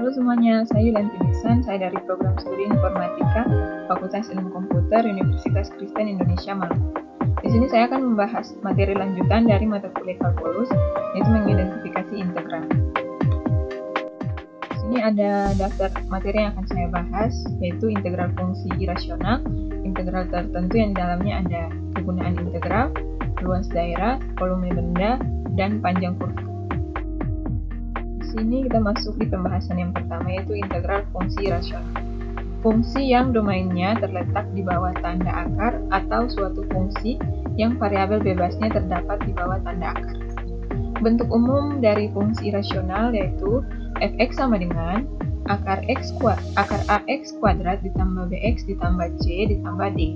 Halo semuanya, saya Yulianti Nisan, saya dari Program Studi Informatika, Fakultas Ilmu Komputer, Universitas Kristen Indonesia Maluku. Di sini saya akan membahas materi lanjutan dari mata kuliah kalkulus, yaitu mengidentifikasi integral. Di sini ada daftar materi yang akan saya bahas, yaitu integral fungsi irasional, integral tertentu yang di dalamnya ada kegunaan integral, luas daerah, volume benda, dan panjang kurva. Di sini kita masuk di pembahasan yang pertama, yaitu integral fungsi irasional. Fungsi yang domainnya terletak di bawah tanda akar atau suatu fungsi yang variabel bebasnya terdapat di bawah tanda akar. Bentuk umum dari fungsi irasional yaitu fx sama dengan akar ax kuadrat ditambah bx ditambah c ditambah d.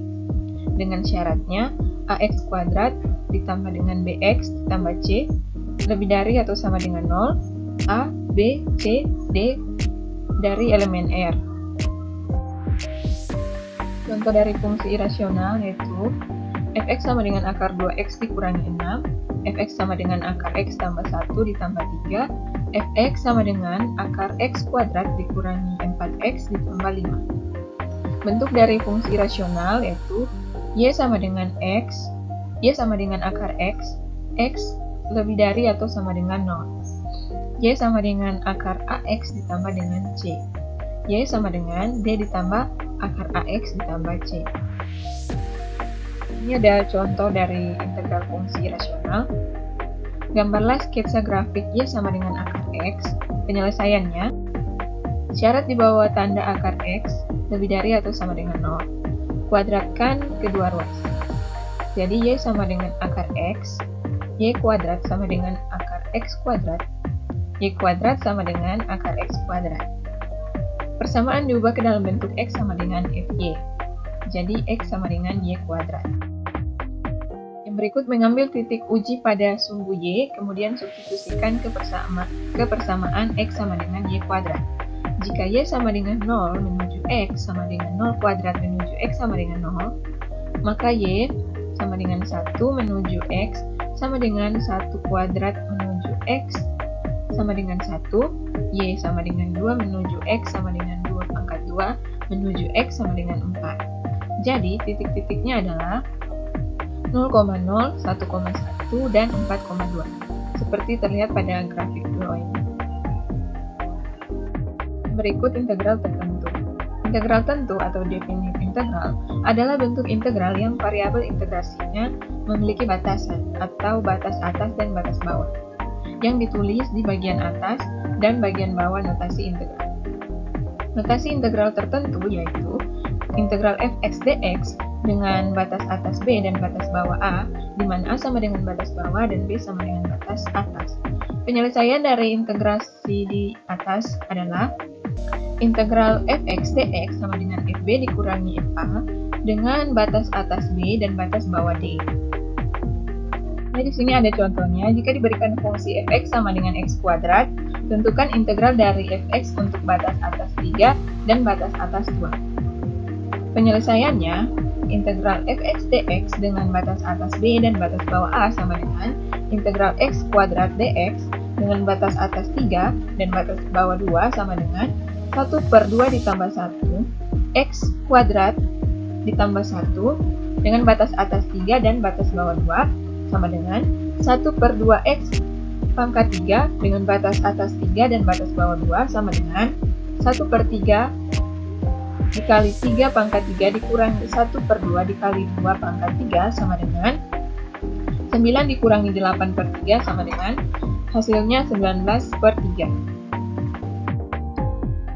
Dengan syaratnya ax kuadrat ditambah dengan bx ditambah c lebih dari atau sama dengan 0, A, B, C, D dari elemen R. Contoh dari fungsi irasional yaitu fx sama dengan akar 2x dikurangi 6, fx sama dengan akar x tambah 1 ditambah 3, fx sama dengan akar x kuadrat dikurangi 4x ditambah 5. Bentuk dari fungsi irasional yaitu y sama dengan x, y sama dengan akar x lebih dari atau sama dengan 0. Y sama dengan akar AX ditambah dengan C. Y sama dengan D ditambah akar AX ditambah C. Ini ada contoh dari integral fungsi rasional. Gambarlah sketsa grafik Y sama dengan akar X. Penyelesaiannya, syarat di bawah tanda akar X lebih dari atau sama dengan 0. Kuadratkan kedua ruas. Jadi Y sama dengan akar X, Y kuadrat sama dengan akar X kuadrat, Y kuadrat sama dengan akar X kuadrat. Persamaan diubah ke dalam bentuk X sama dengan Fy. Jadi X sama dengan Y kuadrat. Yang berikut mengambil titik uji pada sumbu Y, kemudian substitusikan ke persamaan X sama dengan Y kuadrat. Jika Y sama dengan 0 menuju X sama dengan 0 kuadrat menuju X sama dengan 0, maka Y sama dengan 1 menuju X sama dengan 1 kuadrat menuju X sama dengan 1, Y sama dengan 2 menuju X sama dengan 2 pangkat 2 menuju X sama dengan 4. Jadi, titik-titiknya adalah 0,0, 1,1, dan 4,2. Seperti terlihat pada grafik bawah ini. Berikut integral tertentu. Integral tentu atau definite integral adalah bentuk integral yang variabel integrasinya memiliki batasan atau batas atas dan batas bawah, yang ditulis di bagian atas dan bagian bawah notasi integral. Notasi integral tertentu yaitu integral fx dx dengan batas atas b dan batas bawah a, di mana a sama dengan batas bawah dan b sama dengan batas atas. Penyelesaian dari integrasi di atas adalah integral fx dx sama dengan fb dikurangi fa dengan batas atas b dan batas bawah d. Nah, di sini ada contohnya. Jika diberikan fungsi fx sama dengan x kuadrat, tentukan integral dari fx untuk batas atas 3 dan batas atas 2. Penyelesaiannya, integral fx dx dengan batas atas b dan batas bawah a sama dengan integral x kuadrat dx dengan batas atas 3 dan batas bawah 2 sama dengan 1/2 ditambah 1 x kuadrat ditambah 1 dengan batas atas 3 dan batas bawah 2 sama dengan 1/2x pangkat 3 dengan batas atas 3 dan batas bawah 2 sama dengan 1/3 dikali 3 pangkat 3 dikurangi 1/2 dikali 2 pangkat 3 sama dengan 9 dikurangi 8/3 sama dengan hasilnya 19/3.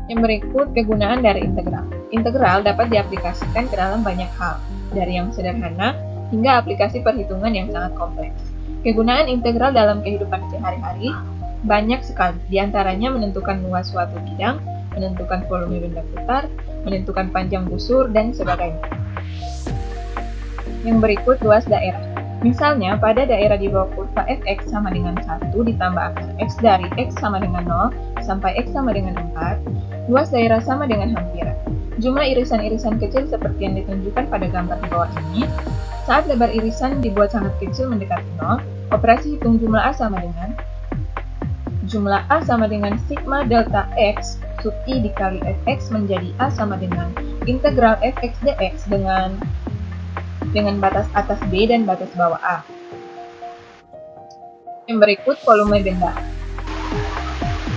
Yang berikut kegunaan dari integral. Integral dapat diaplikasikan ke dalam banyak hal, dari yang sederhana hingga aplikasi perhitungan yang sangat kompleks. Kegunaan integral dalam kehidupan sehari-hari banyak sekali, diantaranya menentukan luas suatu bidang, menentukan volume benda putar, menentukan panjang busur, dan sebagainya. Yang berikut luas daerah. Misalnya, pada daerah di bawah kurva fx sama dengan 1 ditambah akar x dari x sama dengan 0 sampai x sama dengan 4, luas daerah sama dengan hampiran. Jumlah irisan-irisan kecil seperti yang ditunjukkan pada gambar di bawah ini. Saat lebar irisan dibuat sangat kecil mendekati 0, operasi hitung jumlah A sama dengan sigma delta X sub I dikali fx menjadi A sama dengan integral fx dx dengan batas atas B dan batas bawah A. Yang berikut volume benda.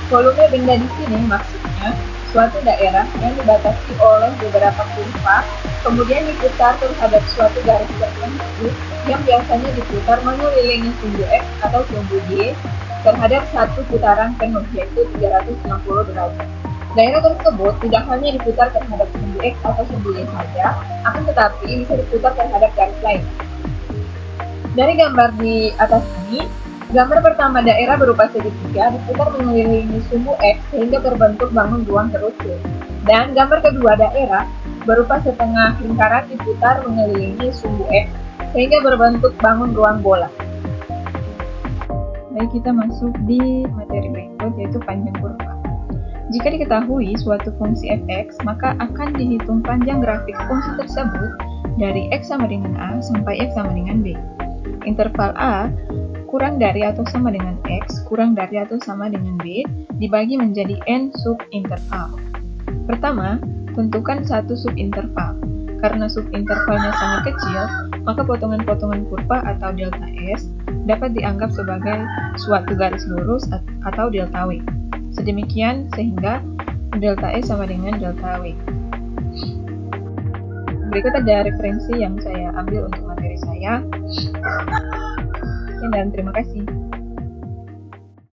Volume benda di sini maksudnya suatu daerah yang dibatasi oleh beberapa kurva, kemudian diputar terhadap suatu garis tertentu yang biasanya diputar mengelilingi sumbu X atau sumbu Y terhadap satu putaran penuh, yaitu 360 derajat. Daerah tersebut tidak hanya diputar terhadap sumbu X atau sumbu Y saja, akan tetapi bisa diputar terhadap garis lain. Dari gambar di atas ini, gambar pertama daerah berupa segitiga diputar mengelilingi sumbu X sehingga terbentuk bangun ruang terukur. Dan gambar kedua daerah berupa setengah lingkaran diputar mengelilingi sumbu X sehingga berbentuk bangun ruang bola. Baik, kita masuk di materi berikut, yaitu panjang kurva. Jika diketahui suatu fungsi fx, maka akan dihitung panjang grafik fungsi tersebut dari x sama dengan a sampai x sama dengan b. Interval a kurang dari atau sama dengan x kurang dari atau sama dengan b dibagi menjadi n subinterval. Pertama, tentukan satu subinterval. Karena subintervalnya sangat kecil, maka potongan-potongan kurva atau delta S dapat dianggap sebagai suatu garis lurus atau delta W. Sedemikian sehingga delta S sama dengan delta W. Berikut ada referensi yang saya ambil untuk materi saya. Sekian dan terima kasih.